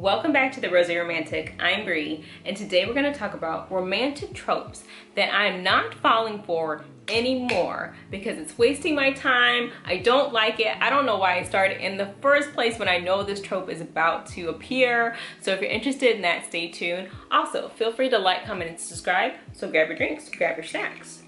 Welcome back to the Rosy Romantic. I'm Bree, and today we're going to talk about romantic tropes that I'm not falling for anymore because it's wasting my time. I don't like it. I don't know why I started in the first place when I know this trope is about to appear. So if you're interested in that, stay tuned. Also, feel free to like, comment, and subscribe. So grab your drinks, grab your snacks,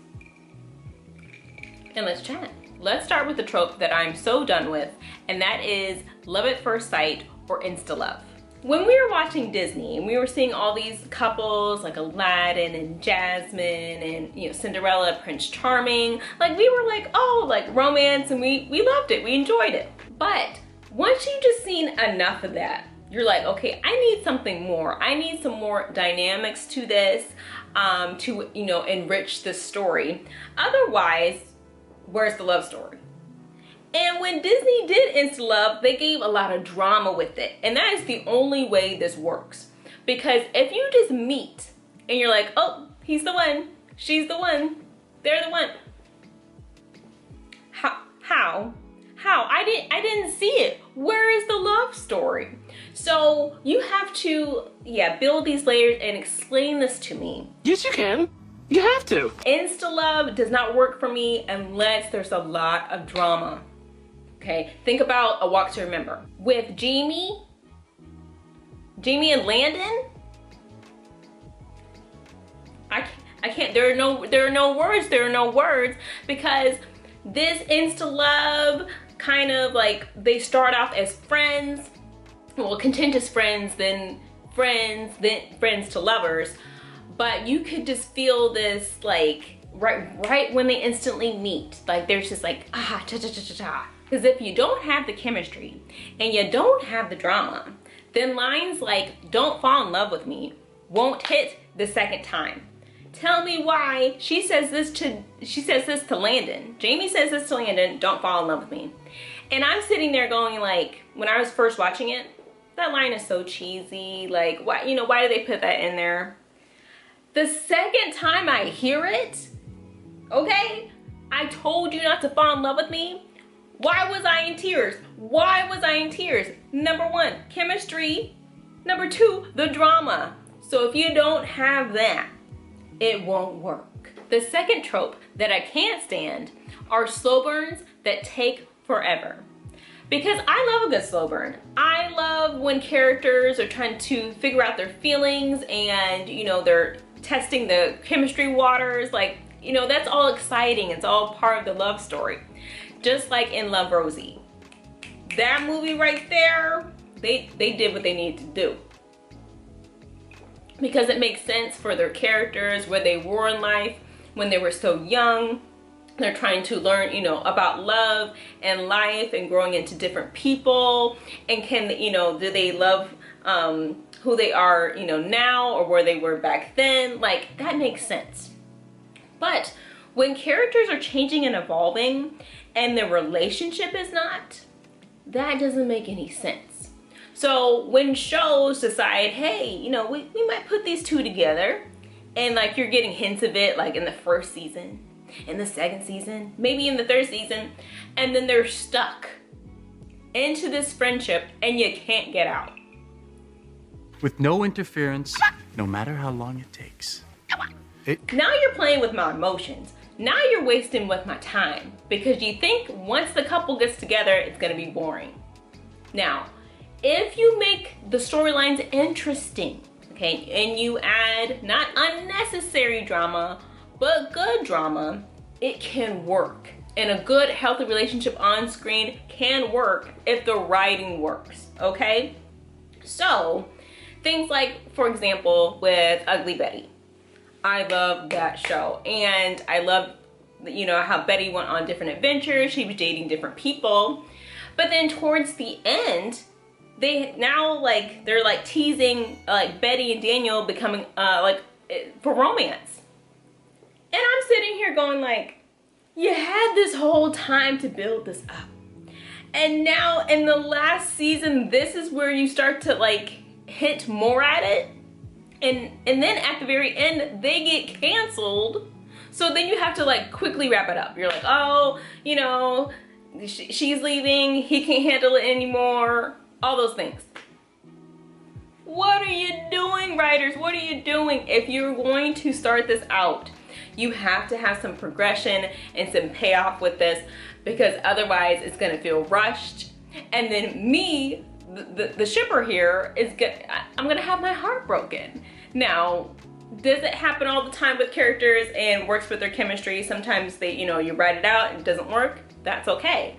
and let's chat. Let's start with the trope that I'm so done with, and that is love at first sight or insta love. When we were watching Disney and we were seeing all these couples like Aladdin and Jasmine and Cinderella, Prince Charming, like we were like, oh, like romance, and we loved it, we enjoyed it. But once you've just seen enough of that, you're like, okay, I need something more. I need some more dynamics to this to enrich the story. Otherwise, where's the love story? And when Disney did insta love, they gave a lot of drama with it. And that is the only way this works. Because if you just meet and you're like, oh, he's the one, she's the one, they're the one. How? I didn't see it. Where is the love story? So you have to, build these layers and explain this to me. Yes, you can. You have to. Insta love does not work for me unless there's a lot of drama. Okay, think about A Walk to Remember. With Jamie and Landon, I can't, there are no words because this insta love kind of like, they start off as friends, well, contentious friends, then friends to lovers, but you could just feel this like, right when they instantly meet, like there's just like, cha-cha-cha-cha-cha. Because if you don't have the chemistry and you don't have the drama, then lines like, don't fall in love with me, won't hit the second time. Tell me why she says this to Landon. Jamie says this to Landon, don't fall in love with me. And I'm sitting there going like, when I was first watching it, that line is so cheesy. Like, why do they put that in there? The second time I hear it, okay, I told you not to fall in love with me. Why was I in tears? Why was I in tears? Number one, chemistry. Number two, the drama. So if you don't have that, it won't work. The second trope that I can't stand are slow burns that take forever. Because I love a good slow burn. I love when characters are trying to figure out their feelings and, they're testing the chemistry waters. Like, that's all exciting. It's all part of the love story. Just like in Love, Rosie. That movie right there, they did what they needed to do. Because it makes sense for their characters, where they were in life, when they were so young. They're trying to learn, about love and life and growing into different people. And do they love who they are, now or where they were back then? Like, that makes sense. But when characters are changing and evolving and the relationship is not, that doesn't make any sense. So when shows decide, hey, we might put these two together, and like you're getting hints of it like in the first season, in the second season, maybe in the third season, and then they're stuck into this friendship and you can't get out. With no interference, no matter how long it takes. Now you're playing with my emotions. Now you're wasting with my time because you think once the couple gets together, it's gonna be boring. Now, if you make the storylines interesting, okay, and you add not unnecessary drama, but good drama, it can work. And a good, healthy relationship on screen can work if the writing works, okay? So, things like, for example, with Ugly Betty. I love that show, and I love, how Betty went on different adventures. She was dating different people, but then towards the end, they're teasing like Betty and Daniel becoming for romance, and I'm sitting here going like, you had this whole time to build this up, and now in the last season, this is where you start to like hint more at it. And then at the very end, they get canceled. So then you have to like quickly wrap it up. You're like, oh, she's leaving, he can't handle it anymore, all those things. What are you doing, writers? What are you doing? If you're going to start this out, you have to have some progression and some payoff with this, because otherwise it's gonna feel rushed. And then me, the shipper here, I'm gonna have my heart broken. Now, does it happen all the time with characters and works with their chemistry? Sometimes they, you write it out and it doesn't work, that's okay.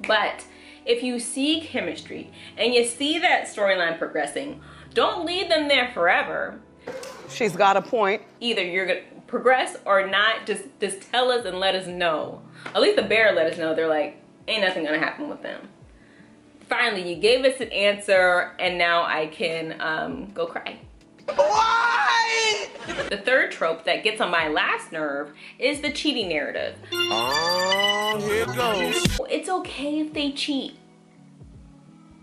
But if you see chemistry and you see that storyline progressing, don't leave them there forever. She's got a point. Either you're gonna progress or not, just tell us and let us know. At least the bear let us know. They're like, ain't nothing gonna happen with them. Finally, you gave us an answer, and now I can go cry. Why? The third trope that gets on my last nerve is the cheating narrative. Oh, here it goes. It's okay if they cheat.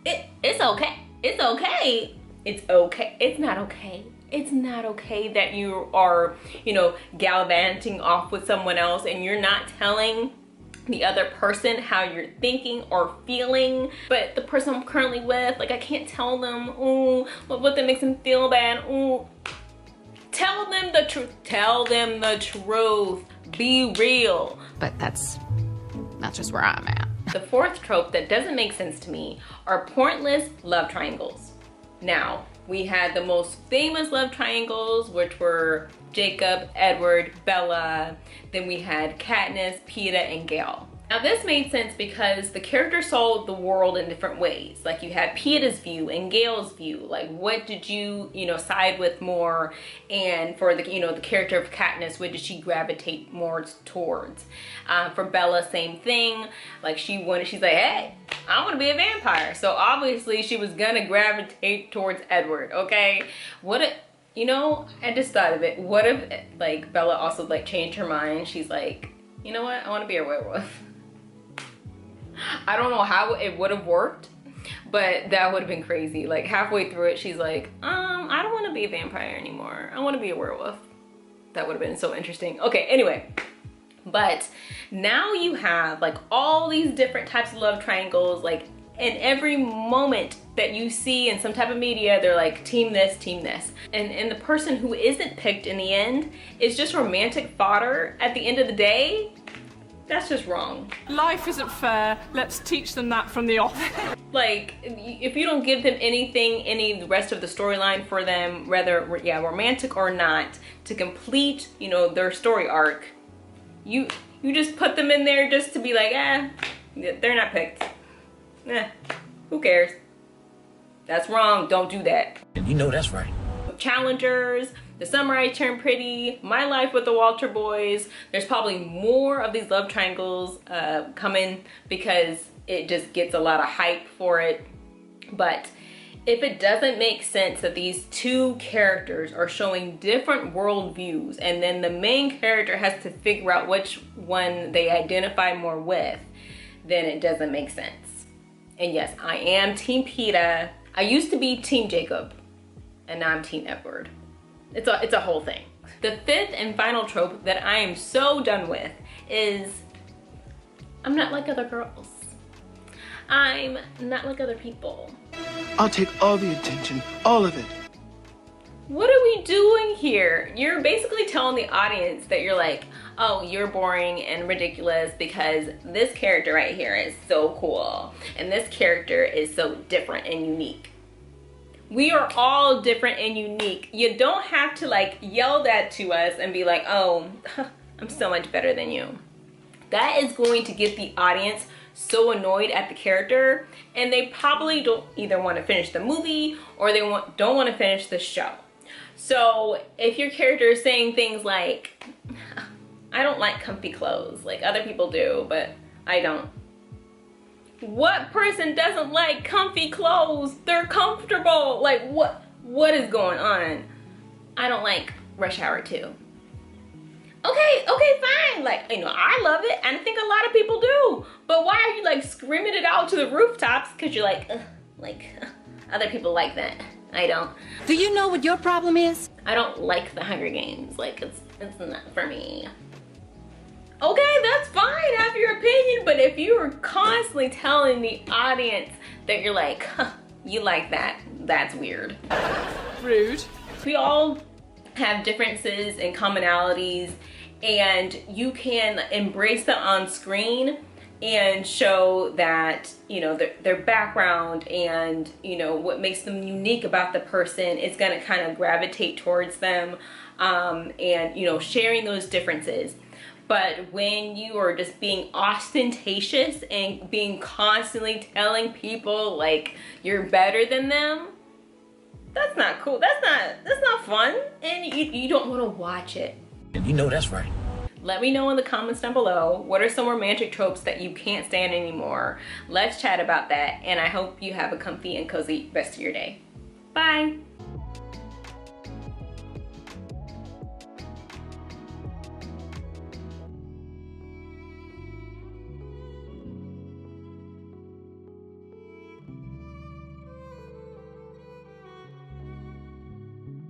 It's okay. It's okay. It's okay. It's not okay. It's not okay that you are, gallivanting off with someone else and you're not telling the other person how you're thinking or feeling. But the person I'm currently with, like, I can't tell them, what that makes them feel bad. Tell them the truth. Tell them the truth. Be real. But that's just where I'm at. The fourth trope that doesn't make sense to me are pointless love triangles. Now, we had the most famous love triangles, which were Jacob, Edward, Bella. Then we had Katniss, Peeta, and Gale. Now this made sense because the characters saw the world in different ways. Like, you had Peeta's view and Gale's view. Like, what did you, side with more? And for the, the character of Katniss, what did she gravitate more towards? For Bella, same thing. Like, she's like, hey, I want to be a vampire. So obviously she was gonna gravitate towards Edward, okay? What if, I just thought of it. What if, like, Bella also, like, changed her mind? She's like, you know what? I want to be a werewolf. I don't know how it would have worked, but that would have been crazy. Like, halfway through it, she's like, I don't want to be a vampire anymore. I want to be a werewolf. That would have been so interesting. Okay, anyway. But now you have, like, all these different types of love triangles. Like, in every moment that you see in some type of media, they're like, team this, team this. And the person who isn't picked in the end is just romantic fodder at the end of the day. That's just wrong. Life isn't fair. Let's teach them that from the off. Like, if you don't give them anything, the rest of the storyline for them, whether, romantic or not, to complete, their story arc, you just put them in there just to be like, they're not picked. Who cares? That's wrong. Don't do that. You know that's right. Challengers, The Samurai Turned Pretty, My Life with the Walter Boys. There's probably more of these love triangles coming because it just gets a lot of hype for it. But if it doesn't make sense that these two characters are showing different worldviews and then the main character has to figure out which one they identify more with, then it doesn't make sense. And yes, I am Team Peeta. I used to be Team Jacob, and now I'm Team Edward. It's a whole thing. The fifth and final trope that I am so done with is, I'm not like other girls. I'm not like other people. I'll take all the attention, all of it. What are we doing here? You're basically telling the audience that you're like, oh, you're boring and ridiculous because this character right here is so cool. And this character is so different and unique. We are all different and unique. You don't have to, like, yell that to us and be like, oh, I'm so much better than you. That is going to get the audience so annoyed at the character, and they probably don't either want to finish the movie or they don't want to finish the show. So if your character is saying things like, I don't like comfy clothes, like other people do, but I don't. What person doesn't like comfy clothes? They're comfortable. Like, what is going on? I don't like Rush Hour 2. Okay, fine. Like, I love it, and I think a lot of people do. But why are you, like, screaming it out to the rooftops? Because you're like, other people like that. I don't. Do you know what your problem is? I don't like the Hunger Games. Like, it's not for me. Okay, that's fine, have your opinion, but if you are constantly telling the audience that you're like, you like that, that's weird. Rude. We all have differences and commonalities, and you can embrace them on screen and show that, you know, their background and, you know, what makes them unique about the person is going to kind of gravitate towards them, and, you know, sharing those differences. But when you are just being ostentatious and being constantly telling people like you're better than them, that's not cool. That's not fun, and you don't want to watch it. And you know that's right. Let me know in the comments down below, what are some romantic tropes that you can't stand anymore? Let's chat about that, and I hope you have a comfy and cozy rest of your day. Bye.